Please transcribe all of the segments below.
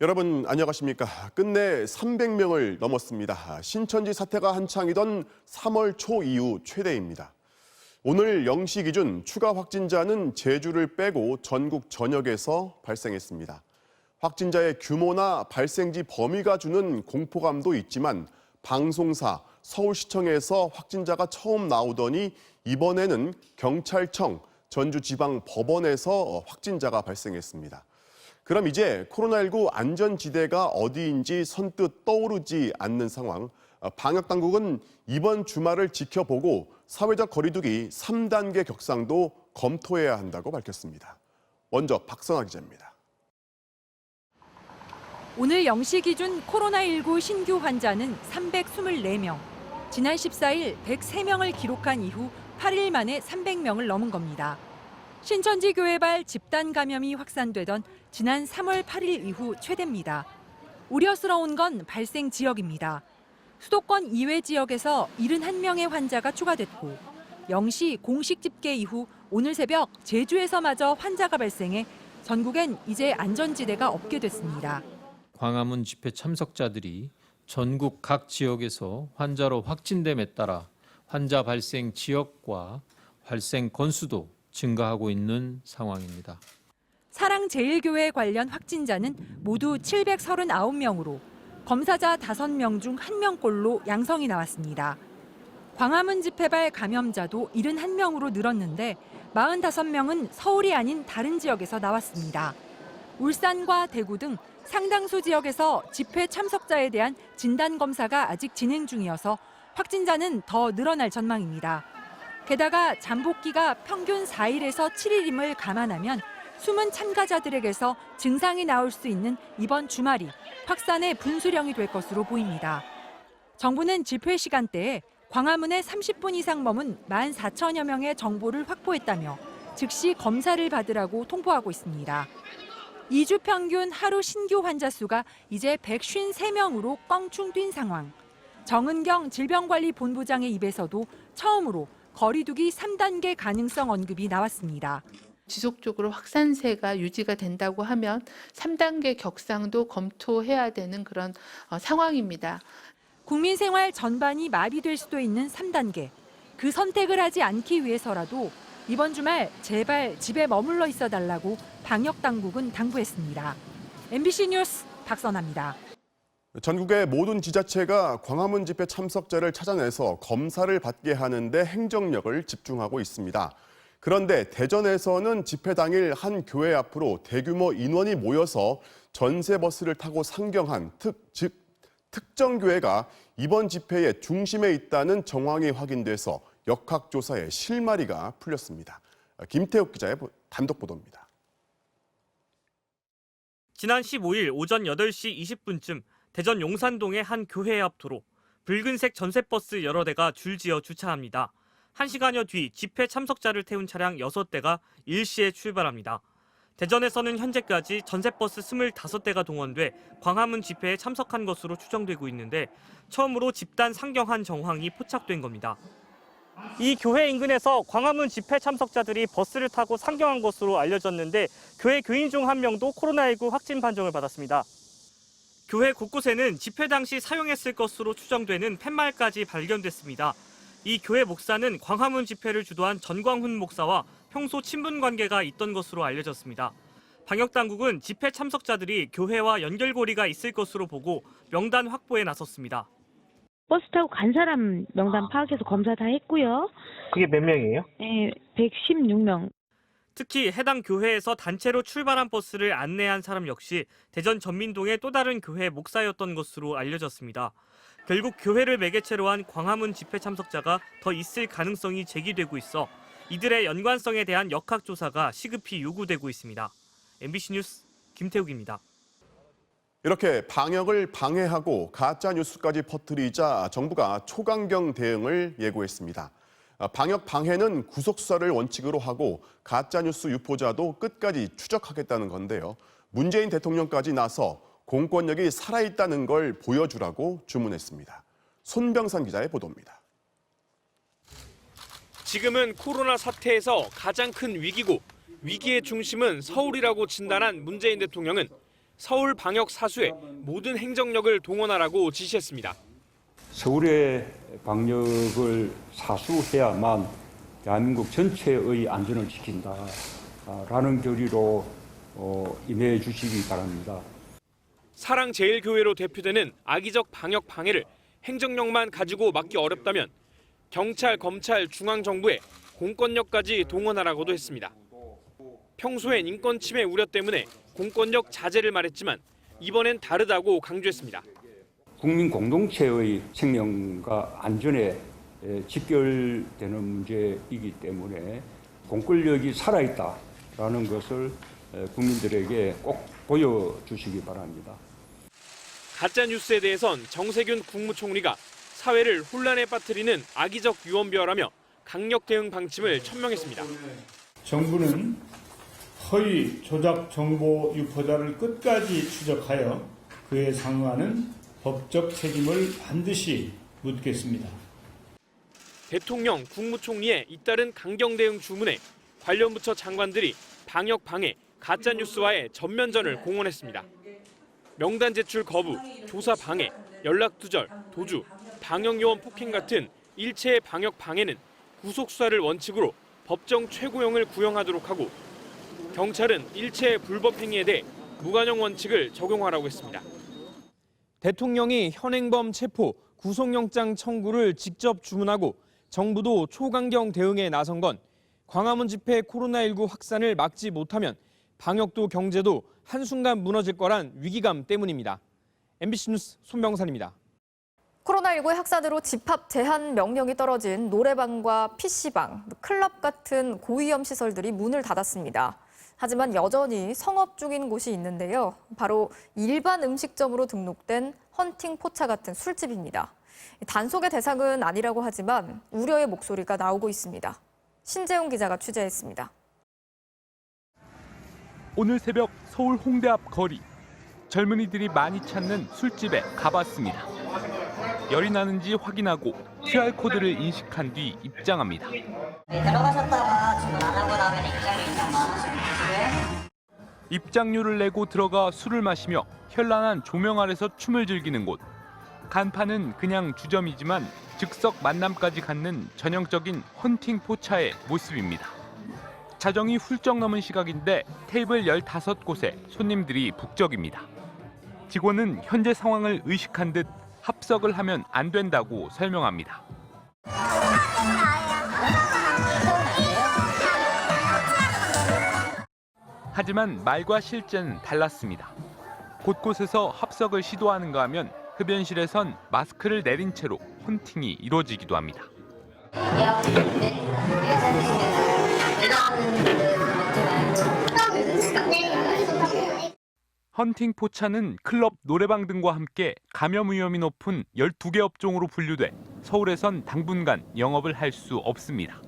여러분 안녕하십니까? 끝내 300명을 넘었습니다. 신천지 사태가 한창이던 3월 초 이후 최대입니다. 오늘 0시 기준 추가 확진자는 제주를 빼고 전국 전역에서 발생했습니다. 확진자의 규모나 발생지 범위가 주는 공포감도 있지만 방송사, 서울시청에서 확진자가 처음 나오더니 이번에는 경찰청, 전주지방법원에서 확진자가 발생했습니다. 그럼 이제 코로나19 안전지대가 어디인지 선뜻 떠오르지 않는 상황. 방역당국은 이번 주말을 지켜보고 사회적 거리두기 3단계 격상도 검토해야 한다고 밝혔습니다. 먼저 박선아 기자입니다. 오늘 0시 기준 코로나19 신규 환자는 324명. 지난 14일 103명을 기록한 이후 8일 만에 300명을 넘은 겁니다. 신천지 교회발 집단 감염이 확산되던 지난 3월 8일 이후 최대입니다. 우려스러운 건 발생 지역입니다. 수도권 이외 지역에서 71명의 환자가 추가됐고 0시 공식 집계 이후 오늘 새벽 제주에서마저 환자가 발생해 전국엔 이제 안전지대가 없게 됐습니다. 광화문 집회 참석자들이 전국 각 지역에서 환자로 확진됨에 따라 환자 발생 지역과 발생 건수도 증가하고 있는 상황입니다. 사랑제일교회 관련 확진자는 모두 739명으로 검사자 5명 중 1명꼴로 양성이 나왔습니다. 광화문 집회발 감염자도 71명으로 늘었는데 45명은 서울이 아닌 다른 지역에서 나왔습니다. 울산과 대구 등 상당수 지역에서 집회 참석자에 대한 진단검사가 아직 진행 중이어서 확진자는 더 늘어날 전망입니다. 게다가 잠복기가 평균 4일에서 7일임을 감안하면 숨은 참가자들에게서 증상이 나올 수 있는 이번 주말이 확산의 분수령이 될 것으로 보입니다. 정부는 집회 시간대에 광화문에 30분 이상 머문 14,000여 명의 정보를 확보했다며 즉시 검사를 받으라고 통보하고 있습니다. 2주 평균 하루 신규 환자 수가 이제 153명으로 껑충 뛴 상황. 정은경 질병관리본부장의 입에서도 처음으로 거리두기 3단계 가능성 언급이 나왔습니다. 지속적으로 확산세가 유지가 된다고 하면 3단계 격상도 검토해야 되는 그런 상황입니다. 국민 생활 전반이 마비될 수도 있는 3단계. 그 선택을 하지 않기 위해서라도 이번 주말 제발 집에 머물러 있어 달라고 방역 당국은 당부했습니다. MBC 뉴스 박선아입니다. 전국의 모든 지자체가 광화문 집회 참석자를 찾아내서 검사를 받게 하는데 행정력을 집중하고 있습니다. 그런데 대전에서는 집회 당일 한 교회 앞으로 대규모 인원이 모여서 전세버스를 타고 상경한 특정 교회가 이번 집회의 중심에 있다는 정황이 확인돼서 역학조사에 실마리가 풀렸습니다. 김태욱 기자의 단독 보도입니다. 지난 15일 오전 8시 20분쯤 대전 용산동의 한 교회 앞 도로, 붉은색 전세버스 여러 대가 줄지어 주차합니다. 1시간여 뒤 집회 참석자를 태운 차량 6대가 일시에 출발합니다. 대전에서는 현재까지 전세버스 25대가 동원돼 광화문 집회에 참석한 것으로 추정되고 있는데 처음으로 집단 상경한 정황이 포착된 겁니다. 이 교회 인근에서 광화문 집회 참석자들이 버스를 타고 상경한 것으로 알려졌는데 교회 교인 중 한 명도 코로나19 확진 판정을 받았습니다. 교회 곳곳에는 집회 당시 사용했을 것으로 추정되는 팻말까지 발견됐습니다. 이 교회 목사는 광화문 집회를 주도한 전광훈 목사와 평소 친분 관계가 있던 것으로 알려졌습니다. 방역당국은 집회 참석자들이 교회와 연결고리가 있을 것으로 보고 명단 확보에 나섰습니다. 버스 타고 간 사람 명단 파악해서 검사 다 했고요. 그게 몇 명이에요? 네, 116명. 특히 해당 교회에서 단체로 출발한 버스를 안내한 사람 역시 대전 전민동의 또 다른 교회 목사였던 것으로 알려졌습니다. 결국 교회를 매개체로 한 광화문 집회 참석자가 더 있을 가능성이 제기되고 있어 이들의 연관성에 대한 역학조사가 시급히 요구되고 있습니다. MBC 뉴스 김태욱입니다. 이렇게 방역을 방해하고 가짜 뉴스까지 퍼뜨리자 정부가 초강경 대응을 예고했습니다. 방역 방해는 구속 수사를 원칙으로 하고 가짜 뉴스 유포자도 끝까지 추적하겠다는 건데요. 문재인 대통령까지 나서 공권력이 살아있다는 걸 보여주라고 주문했습니다. 손병산 기자의 보도입니다. 지금은 코로나 사태에서 가장 큰 위기고 위기의 중심은 서울이라고 진단한 문재인 대통령은 서울 방역 사수에 모든 행정력을 동원하라고 지시했습니다. 서울의 방역을 사수해야만 대한민국 전체의 안전을 지킨다라는 결의로 임해 주시기 바랍니다. 사랑제일교회로 대표되는 악의적 방역 방해를 행정력만 가지고 막기 어렵다면 경찰, 검찰, 중앙정부에 공권력까지 동원하라고도 했습니다. 평소엔 인권 침해 우려 때문에 공권력 자제를 말했지만 이번엔 다르다고 강조했습니다. 국민 공동체의 생명과 안전에 직결되는 문제이기 때문에 공권력이 살아있다라는 것을 국민들에게 꼭 보여주시기 바랍니다. 가짜 뉴스에 대해선 정세균 국무총리가 사회를 혼란에 빠뜨리는 악의적 유언비어라며 강력 대응 방침을 천명했습니다. 정부는 허위 조작 정보 유포자를 끝까지 추적하여 그에 상응하는 법적 책임을 반드시 묻겠습니다. 대통령, 국무총리의 잇따른 강경 대응 주문에 관련 부처 장관들이 방역 방해, 가짜 뉴스와의 전면전을 공언했습니다. 명단 제출 거부, 조사 방해, 연락 두절, 도주, 방역 요원 폭행 같은 일체의 방역 방해는 구속 수사를 원칙으로 법정 최고형을 구형하도록 하고 경찰은 일체의 불법 행위에 대해 무관용 원칙을 적용하라고 했습니다. 대통령이 현행범 체포, 구속영장 청구를 직접 주문하고 정부도 초강경 대응에 나선 건 광화문 집회 코로나19 확산을 막지 못하면 방역도 경제도 한순간 무너질 거란 위기감 때문입니다. MBC 뉴스 손병산입니다. 코로나19 확산으로 집합 제한 명령이 떨어진 노래방과 PC방, 클럽 같은 고위험 시설들이 문을 닫았습니다. 하지만 여전히 성업 중인 곳이 있는데요. 바로 일반 음식점으로 등록된 헌팅 포차 같은 술집입니다. 단속의 대상은 아니라고 하지만 우려의 목소리가 나오고 있습니다. 신재용 기자가 취재했습니다. 오늘 새벽 서울 홍대 앞 거리. 젊은이들이 많이 찾는 술집에 가봤습니다. 열이 나는지 확인하고 QR코드를 인식한 뒤 입장합니다. 들어가셨다가 주문 안 하고 나면 입장료가 입장료를 내고 들어가 술을 마시며 현란한 조명 아래서 춤을 즐기는 곳. 간판은 그냥 주점이지만 즉석 만남까지 갖는 전형적인 헌팅 포차의 모습입니다. 자정이 훌쩍 넘은 시각인데 테이블 15곳에 손님들이 북적입니다. 직원은 현재 상황을 의식한 듯 합석을 하면 안 된다고 설명합니다. 하지만 말과 실제는 달랐습니다. 곳곳에서 합석을 시도하는가 하면 흡연실에선 마스크를 내린 채로 헌팅이 이루어지기도 합니다. 헌팅 포차는 클럽, 노래방 등과 함께 감염 위험이 높은 12개 업종으로 분류돼 서울에선 당분간 영업을 할 수 없습니다.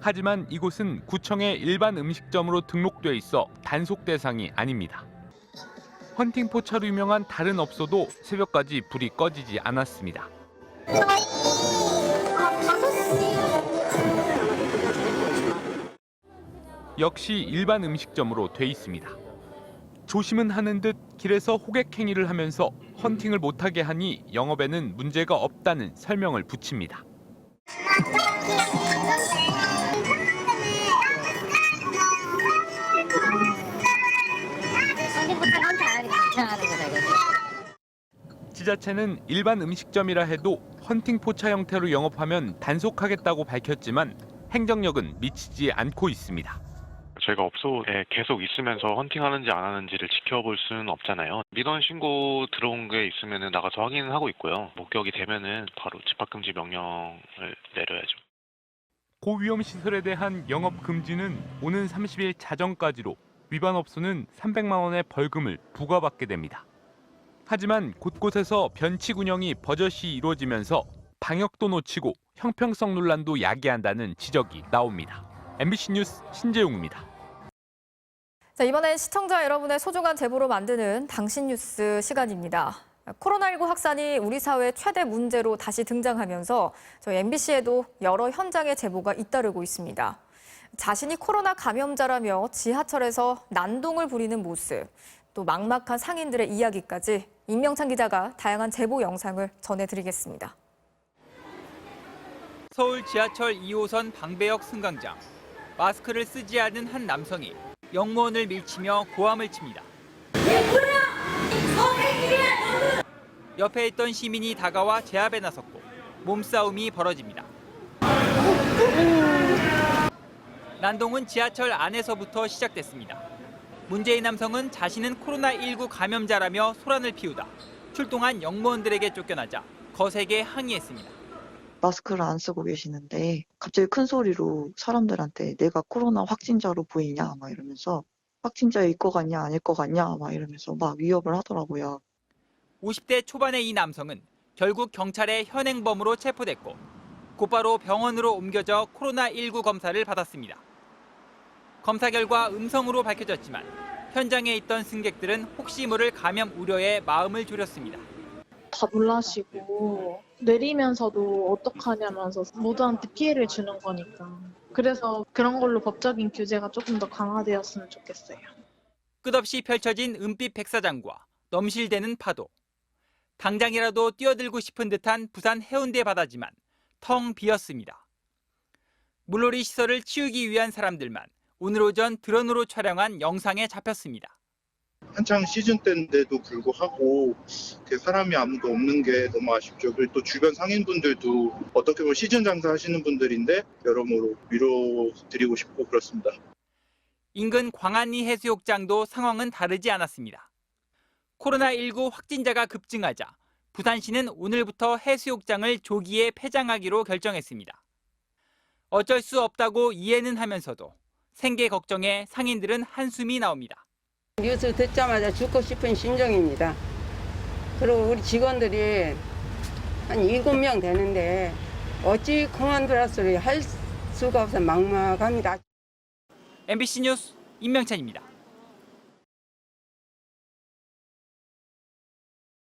하지만 이곳은 구청의 일반 음식점으로 등록돼 있어 단속 대상이 아닙니다. 헌팅 포차로 유명한 다른 업소도 새벽까지 불이 꺼지지 않았습니다. 역시 일반 음식점으로 돼 있습니다. 조심은 하는 듯 길에서 호객 행위를 하면서 헌팅을 못하게 하니 영업에는 문제가 없다는 설명을 붙입니다. 지자체는 일반 음식점이라 해도 헌팅 포차 형태로 영업하면 단속하겠다고 밝혔지만 행정력은 미치지 않고 있습니다. 저희가 업소에 계속 있으면서 헌팅하는지 안 하는지를 지켜볼 수는 없잖아요. 민원 신고 들어온 게 있으면 나가서 확인을 하고 있고요. 목격이 되면은 바로 집합금지 명령을 내려야죠. 고위험 시설에 대한 영업 금지는 오는 30일 자정까지로 위반 업소는 300만 원의 벌금을 부과받게 됩니다. 하지만 곳곳에서 변칙 운영이 버젓이 이루어지면서 방역도 놓치고 형평성 논란도 야기한다는 지적이 나옵니다. MBC 뉴스 신재용입니다. 자, 이번엔 시청자 여러분의 소중한 제보로 만드는 당신 뉴스 시간입니다. 코로나19 확산이 우리 사회 최대 문제로 다시 등장하면서 저희 MBC에도 여러 현장의 제보가 잇따르고 있습니다. 자신이 코로나 감염자라며 지하철에서 난동을 부리는 모습, 또 막막한 상인들의 이야기까지 임명찬 기자가 다양한 제보 영상을 전해드리겠습니다. 서울 지하철 2호선 방배역 승강장. 마스크를 쓰지 않은 한 남성이 영무원을 밀치며 고함을 칩니다. 옆에 있던 시민이 다가와 제압에 나섰고 몸싸움이 벌어집니다. 난동은 지하철 안에서부터 시작됐습니다. 문재인 남성은 자신은 코로나19 감염자라며 소란을 피우다 출동한 영무원들에게 쫓겨나자 거세게 항의했습니다. 마스크를 안 쓰고 계시는데 갑자기 큰 소리로 사람들한테 내가 코로나 확진자로 보이냐 막 이러면서 확진자일 것 같냐 아닐 것 같냐 막 이러면서 막 위협을 하더라고요. 50대 초반의 이 남성은 결국 경찰의 현행범으로 체포됐고 곧바로 병원으로 옮겨져 코로나19 검사를 받았습니다. 검사 결과 음성으로 밝혀졌지만 현장에 있던 승객들은 혹시 모를 감염 우려에 마음을 졸였습니다. 다 놀라시고 내리면서도 어떡하냐면서 모두한테 피해를 주는 거니까. 그래서 그런 걸로 법적인 규제가 조금 더 강화되었으면 좋겠어요. 끝없이 펼쳐진 은빛 백사장과 넘실대는 파도. 당장이라도 뛰어들고 싶은 듯한 부산 해운대 바다지만 텅 비었습니다. 물놀이 시설을 치우기 위한 사람들만 오늘 오전 드론으로 촬영한 영상에 잡혔습니다. 한창 시즌 때인데도 불구하고 사람이 아무도 없는 게 너무 아쉽죠. 그리고 또 주변 상인분들도 어떻게 보면 시즌 장사하시는 분들인데 여러모로 위로드리고 싶고 그렇습니다. 인근 광안리 해수욕장도 상황은 다르지 않았습니다. 코로나19 확진자가 급증하자 부산시는 오늘부터 해수욕장을 조기에 폐장하기로 결정했습니다. 어쩔 수 없다고 이해는 하면서도 생계 걱정에 상인들은 한숨이 나옵니다. 뉴스 듣자마자 죽고 싶은 심정입니다. 그리고 우리 직원들이 한 7명 되는데 어찌 그만두라 소리 할 수가 없어 막막합니다. MBC 뉴스 임명찬입니다.